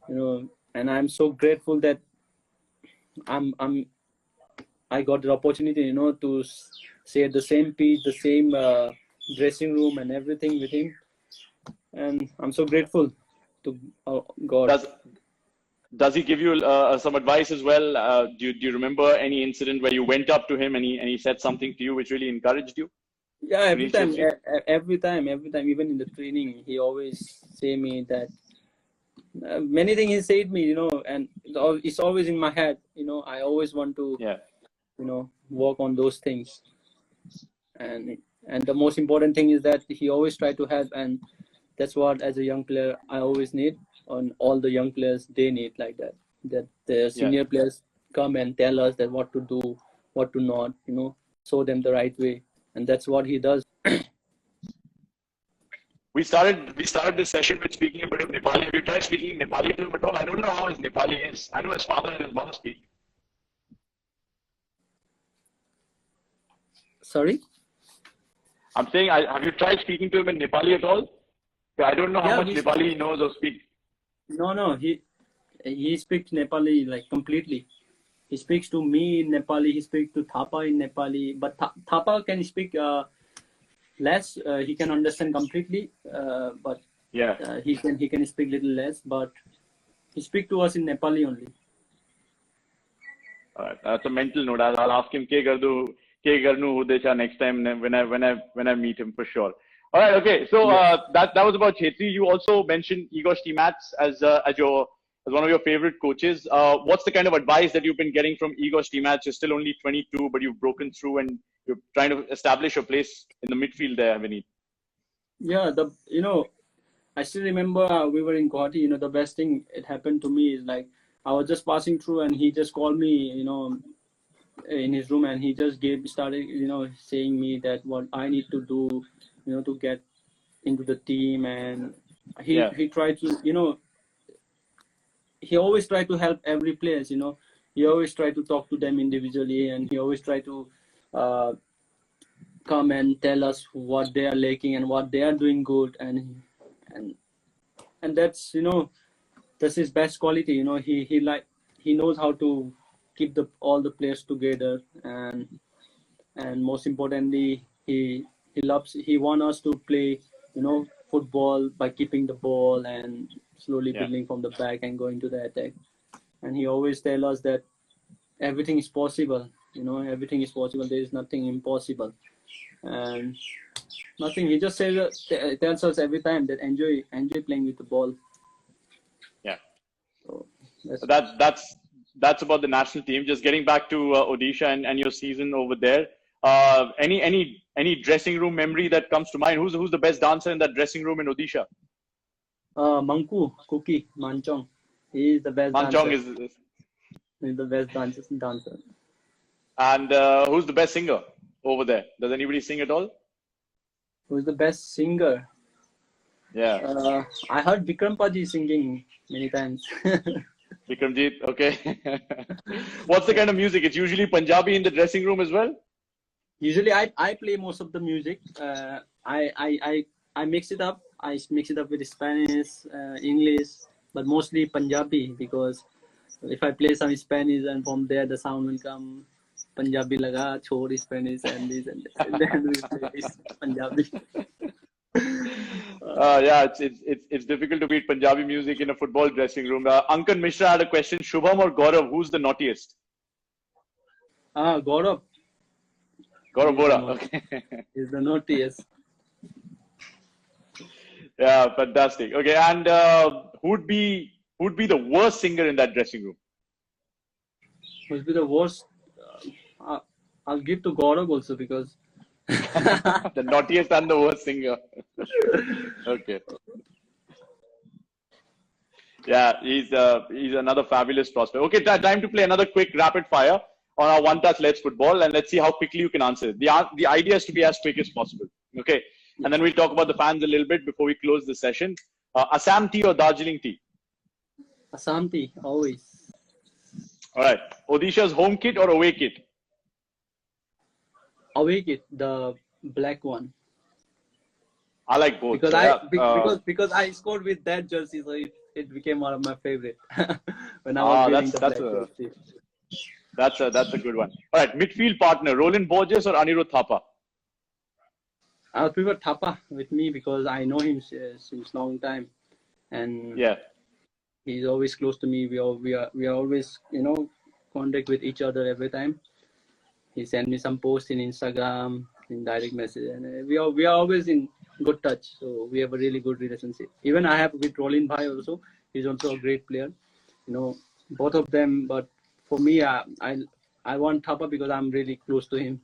Speaker 3: and I'm so grateful that I'm I got the opportunity, to share the same pitch, the same dressing room and everything with him, and I'm so grateful to God.
Speaker 2: Does he give you some advice as well? Do you remember any incident where you went up to him and he said something to you which really encouraged you,
Speaker 3: Yeah,
Speaker 2: Sunil Chhetri?
Speaker 3: every time, even in the training, he always say me that many things he said me, and it's always in my head. I always want to,
Speaker 2: Yeah.
Speaker 3: work on those things, and the most important thing is that he always try to help, and that's what as a young player I always need, on all the young players they need like that. That the
Speaker 2: Yeah.
Speaker 3: senior players come and tell us that what to do, what to not, show them the right way, and that's what he does.
Speaker 2: We started this session with speaking a bit of Nepali. Have you tried speaking Nepali to him at all? I don't know how his Nepali is. I know his father and his mother speak.
Speaker 3: Sorry.
Speaker 2: I'm saying, have you tried speaking to him in Nepali at all? I don't know how
Speaker 3: Yeah,
Speaker 2: much Nepali he knows or speaks.
Speaker 3: no, he speaks Nepali like completely. He speaks to me in Nepali. He speaks to Thapa in Nepali. But Thapa can speak less. He can understand completely. But
Speaker 2: Yeah.
Speaker 3: he can speak little less. But he speaks to us in Nepali only.
Speaker 2: All right, that's a mental note. I'll ask him ke garnu Hudecha next time when I meet him for sure. All right, okay. So that was about Chetri. You also mentioned Igor Stimac as one of your favorite coaches. What's the kind of advice that you've been getting from Igor Stimac? You're still only 22, but you've broken through and you're trying to establish a place in the midfield there, Vinit.
Speaker 3: Yeah, I still remember we were in Guwahati. The best thing it happened to me is like I was just passing through and he just called me, in his room, and he just started, saying me that what I need to do, to get into the team. And he tried to, he always tried to help every player. He always tried to talk to them individually, and he always tried to come and tell us what they are lacking and what they are doing good. And that's that's his best quality. He knows how to keep all the players together, and most importantly, he wants us to play football by keeping the ball and slowly building from the back and going to the attack. And he always tell us that everything is possible. Everything is possible. There is nothing impossible, and nothing. He just tells us every time that enjoy playing with the ball.
Speaker 2: Yeah.
Speaker 3: So
Speaker 2: that's about the national team. Just getting back to Odisha and your season over there. Any dressing room memory that comes to mind? Who's the best dancer in that dressing room in Odisha?
Speaker 3: Manku, Cookie, Manchong. He is the best
Speaker 2: Manchong
Speaker 3: dancer. He's the best dancer.
Speaker 2: And who's the best singer over there? Does anybody sing at all?
Speaker 3: Who's the best singer?
Speaker 2: Yeah.
Speaker 3: I heard Vikram Paji singing many times.
Speaker 2: Vikramjit, okay. What's the kind of music? It's usually Punjabi in the dressing room as well?
Speaker 3: Usually I play most of the music. I mix it up. I mix it up with Spanish, English, but mostly Punjabi, because if I play some Spanish and from there the sound will come Punjabi laga, chhod Spanish and this and that. And then we play Punjabi.
Speaker 2: Yeah, it's difficult to beat Punjabi music in a football dressing room. Ankan Mishra had a question. Shubham or Gaurav, who's the naughtiest?
Speaker 3: Gaurav.
Speaker 2: Gaurav Bora. Okay.
Speaker 3: He's the naughtiest.
Speaker 2: Yeah, fantastic. Okay, and who'd be the worst singer in that dressing room?
Speaker 3: Who'd be the worst? I'll give to Gaurav also, because
Speaker 2: the naughtiest and the worst singer. Okay. Yeah, he's another fabulous prospect. Okay, time to play another quick rapid fire on our One Touch Let's Football, and let's see how quickly you can answer. The idea is to be as quick as possible. Okay, and then we'll talk about the fans a little bit before we close the session. Assam tea or Darjeeling tea?
Speaker 3: Assam tea, always.
Speaker 2: All right. Odisha's home kit or away kit?
Speaker 3: Away kit, the black one.
Speaker 2: I like both.
Speaker 3: Because I scored with that jersey, so it became one of my favorite. When I was wearing the black jersey.
Speaker 2: That's a good one. All right, midfield partner, Roland Borges or Anirudh Thapa?
Speaker 3: I would prefer Thapa with me, because I know him since long time, and he's always close to me. We are always contact with each other every time. He sent me some posts in Instagram, in direct message, and we are always in good touch. So we have a really good relationship. Even I have with Roland Bhai also. He's also a great player. Both of them. But for me, I want Thapa because I'm really close to him.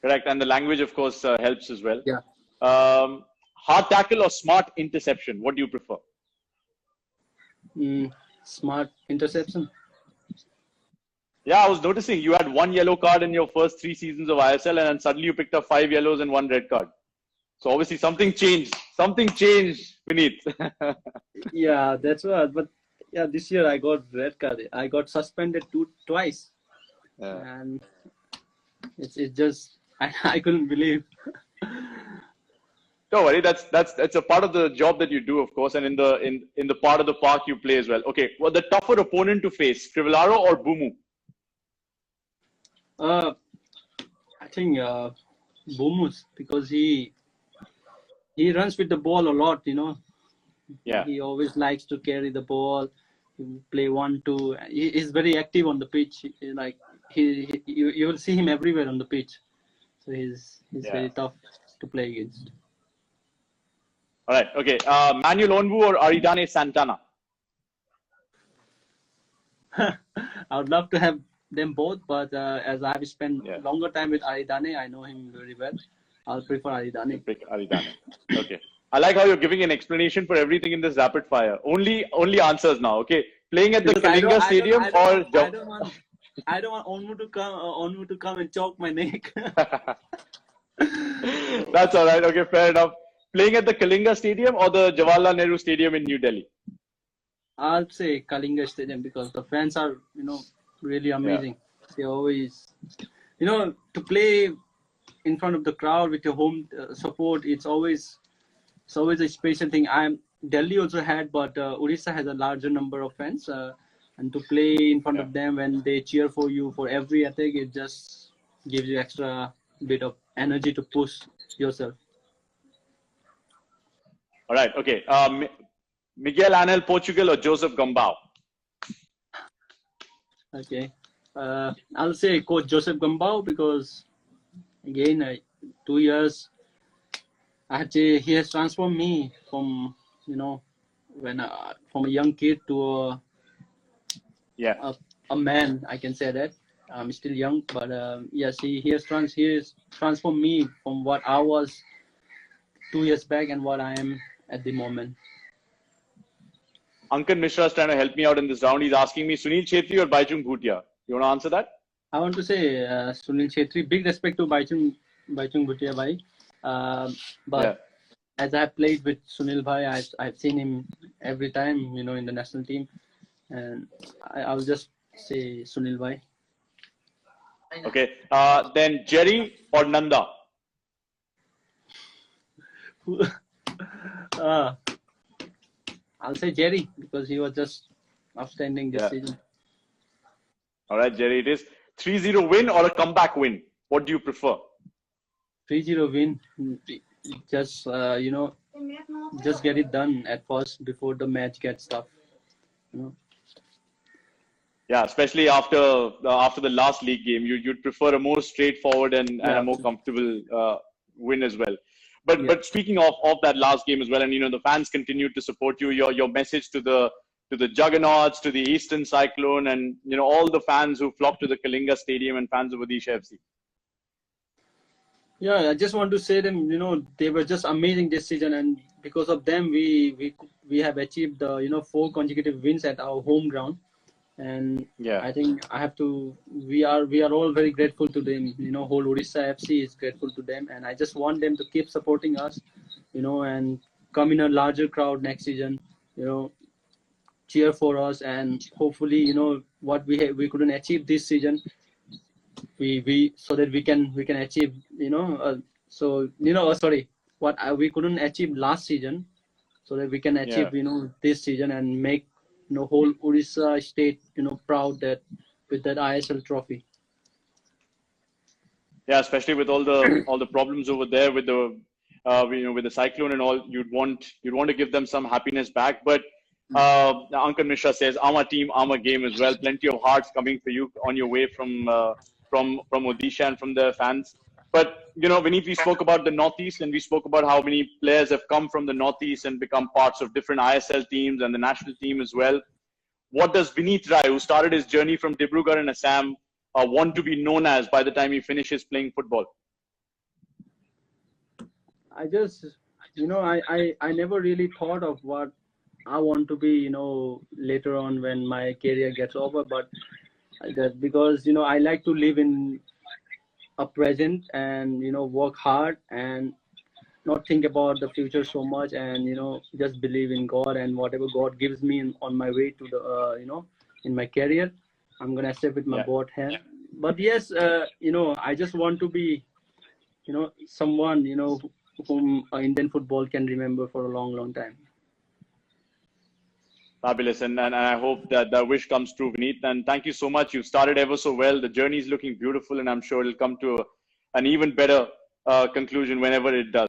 Speaker 2: Correct, and the language, of course, helps as well.
Speaker 3: Yeah.
Speaker 2: Hard tackle or smart interception? What do you prefer?
Speaker 3: Smart interception.
Speaker 2: Yeah, I was noticing you had 1 yellow card in your first 3 seasons of ISL, and then suddenly you picked up 5 yellows and 1 red card. So obviously something changed. Something changed, Vinit.
Speaker 3: Yeah, that's what. But yeah, this year I got red card. I got suspended twice, and it's just I couldn't believe.
Speaker 2: Don't worry, that's a part of the job that you do, of course, and in the part of the park you play as well. Okay, well, the tougher opponent to face, Crivellaro or Bumu?
Speaker 3: I think Bumus, because he runs with the ball a lot.
Speaker 2: Yeah.
Speaker 3: He always likes to carry the ball. He play 1-2. He's very active on the pitch. Like you will see him everywhere on the pitch. So he's very tough to play against.
Speaker 2: All right. Okay. Manuel Onwu or Aridane Santana?
Speaker 3: I would love to have them both, but as I've spent longer time with Aridane, I know him very well. I'll prefer Aridane.
Speaker 2: Pick Aridane. Okay. I like how you're giving an explanation for everything in this rapid fire. Only answers now. Okay. Playing at the Kalinga Stadium or
Speaker 3: I don't want Onwu to come and choke my neck.
Speaker 2: That's all right. Okay, fair enough. Playing at the Kalinga Stadium or the Jawaharlal Nehru Stadium in New Delhi?
Speaker 3: I'll say Kalinga Stadium because the fans are, really amazing. They always, to play in front of the crowd with your home support, it's always a special thing. Delhi also had, but Odisha has a larger number of fans, and to play in front of them when they cheer for you for every attack, it just gives you extra bit of energy to push yourself.
Speaker 2: All right. Okay. Miguel Angel Portugal or Joseph Gombau?
Speaker 3: Okay. I'll say Coach Joseph Gombau because, again, 2 years, he has transformed me from, from a young kid to a man. I can say that. I'm still young, but yes, he has transformed me from what I was 2 years back and what I am at the moment.
Speaker 2: Ankan Mishra is trying to help me out in this round. He's asking me Sunil Chhetri or Baichung Bhutia. You want to answer that?
Speaker 3: I want to say Sunil Chhetri. Big respect to Baichung Bhutia bhai. But as I played with Sunil bhai, I've seen him every time, in the national team, and I'll just say Sunil bhai.
Speaker 2: Okay. Then Jerry or Nanda?
Speaker 3: I'll say Jerry because he was just outstanding this season.
Speaker 2: All right, Jerry. It is 3-0 win or a comeback win. What do you prefer?
Speaker 3: 3-0 win. Just just get it done at first before the match gets tough.
Speaker 2: Yeah, especially after the last league game, you'd prefer a more straightforward and a more comfortable win as well. But speaking of that last game as well, and the fans continued to support you. Your message to the Juggernauts, to the Eastern Cyclone, and all the fans who flocked to the Kalinga Stadium and fans of Odisha FC.
Speaker 3: Yeah, I just want to say them. They were just amazing this season, and because of them, we have achieved 4 consecutive wins at our home ground. And I think we are all very grateful to them. Whole Odisha FC is grateful to them. And I just want them to keep supporting us, and come in a larger crowd next season, cheer for us. And hopefully, what we couldn't achieve this season, so that we can achieve, what we couldn't achieve last season, so that we can achieve, this season and make whole Odisha state, proud that with that ISL trophy.
Speaker 2: Yeah, especially with all the problems over there with the with the cyclone and all, you'd want to give them some happiness back. But Ankan Mishra says, "Our team, our game as well. Plenty of hearts coming for you on your way from Odisha and from the fans." But Vinit, we spoke about the Northeast and we spoke about how many players have come from the Northeast and become parts of different ISL teams and the national team as well. What does Vinit Rai, who started his journey from Dibrugarh in Assam, want to be known as by the time he finishes playing football?
Speaker 3: I just, I never really thought of what I want to be, later on when my career gets over. But because, I like to live in a present and work hard and not think about the future so much, and just believe in God, and whatever God gives me on my way to the in my career, I'm gonna accept with my both hands. But yes, I just want to be someone whom Indian football can remember for a long time.
Speaker 2: Fabulous, and I hope that wish comes true, Vinit. And thank you so much. You've started ever so well. The journey is looking beautiful, and I'm sure it'll come to an even better conclusion whenever it does.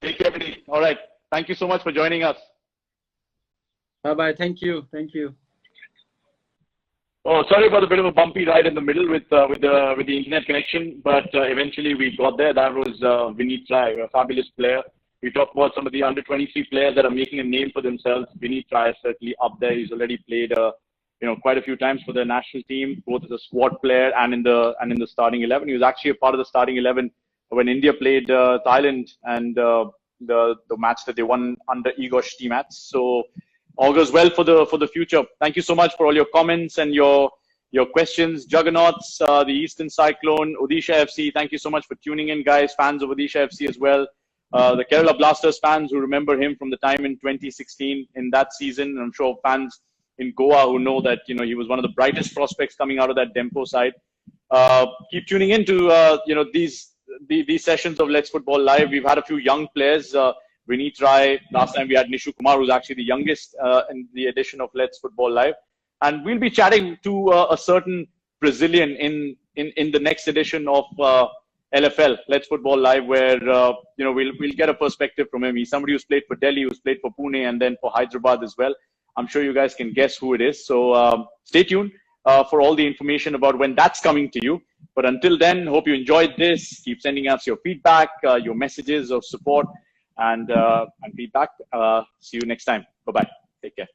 Speaker 2: Take care, Vinny. All right. Thank you so much for joining us.
Speaker 3: Bye-bye. Thank you. Thank you.
Speaker 2: Oh, sorry about a bit of a bumpy ride in the middle with the internet connection, but eventually we got there. That was Vinit Rai, a fabulous player. We talked about some of the under 23 players that are making a name for themselves. Vinit Rai is certainly up there. He's already played quite a few times for the national team, both as a squad player and in the starting 11. He was actually a part of the starting 11 when India played Thailand and the match that they won under Igor Stimac. So augurs well for the future. Thank you so much for all your comments and your questions. Juggernauts, the Eastern Cyclone, Odisha FC. Thank you so much for tuning in, guys. Fans of Odisha FC as well. The Kerala Blasters fans who remember him from the time in 2016 in that season. I'm sure fans in Goa who know that he was one of the brightest prospects coming out of that Dempo side. Keep tuning in to these sessions of Let's Football Live. We've had a few young players. Vinit Rai. Last time we had Nishu Kumar, who's actually the youngest in the edition of Let's Football Live. And we'll be chatting to a certain Brazilian in the next edition of LFL, Let's Football Live, where we'll get a perspective from him. He's somebody who's played for Delhi, who's played for Pune, and then for Hyderabad as well. I'm sure you guys can guess who it is. So stay tuned for all the information about when that's coming to you. But until then, hope you enjoyed this. Keep sending us your feedback, your messages of support and feedback. See you next time. Bye-bye. Take care.